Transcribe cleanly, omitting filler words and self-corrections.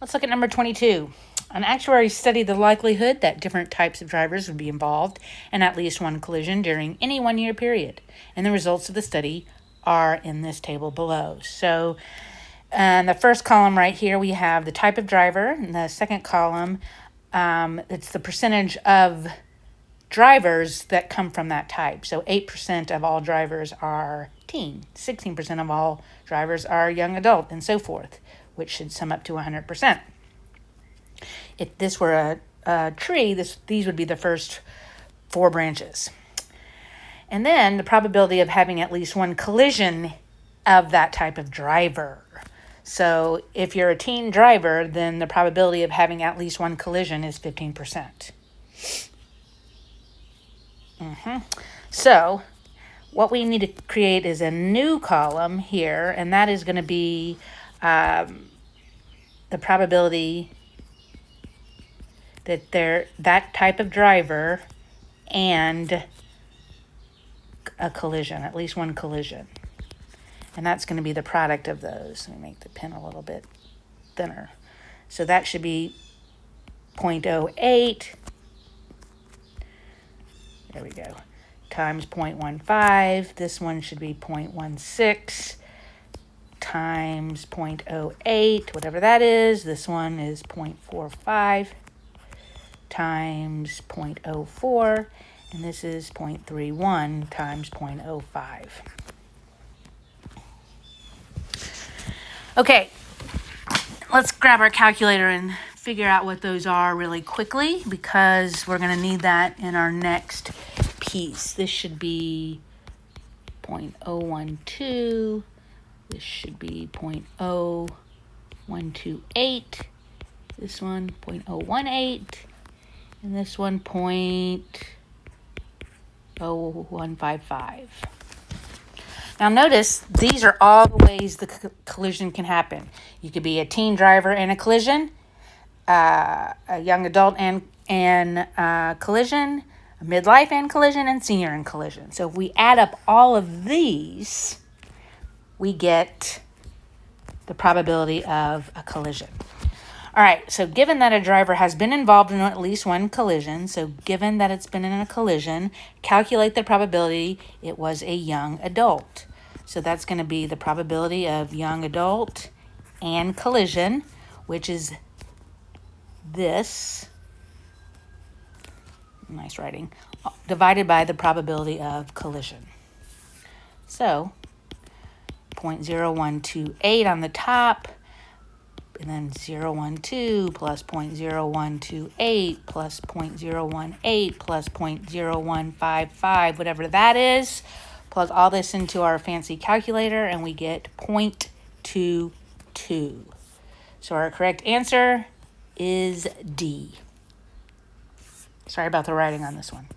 Let's look at number 22. An actuary studied the likelihood that different types of drivers would be involved in at least one collision during any 1 year period. And the results of the study are in this table below. So in the first column right here, we have the type of driver. In the second column, it's the percentage of drivers that come from that type. So 8% of all drivers are teen, 16% of all drivers are young adult, and so forth, which should sum up to 100%. If this were a tree, these would be the first 4 branches. And then the probability of having at least one collision of that type of driver. So if you're a teen driver, then the probability of having at least one collision is 15%. So what we need to create is a new column here, and that is going to be the probability that that type of driver and a collision, at least one collision. And that's going to be the product of those. Let me make the pen a little bit thinner. So that should be 0.08. There we go. Times 0.15. This one should be 0.16 times 0.08, whatever that is. This one is 0.45 times 0.04. And this is 0.31 times 0.05. Okay, let's grab our calculator and figure out what those are really quickly, because we're going to need that in our next piece. This should be 0.012. This should be 0.0128. This one 0.018. And this one 0.0155. Now notice, these are all the ways the collision can happen. You could be a teen driver in a collision, a young adult and collision, a midlife and collision, and senior in collision. So if we add up all of these, we get the probability of a collision. All right, so given that a driver has been involved in at least one collision, so given that it's been in a collision, calculate the probability it was a young adult. So that's going to be the probability of young adult and collision, which is this, nice writing, divided by the probability of collision. So 0.0128 on the top, and then 0.12 plus 0.0128 plus 0.018 plus 0.0155, whatever that is. Plug all this into our fancy calculator, and we get 0.22. So our correct answer is D. Sorry about the writing on this one.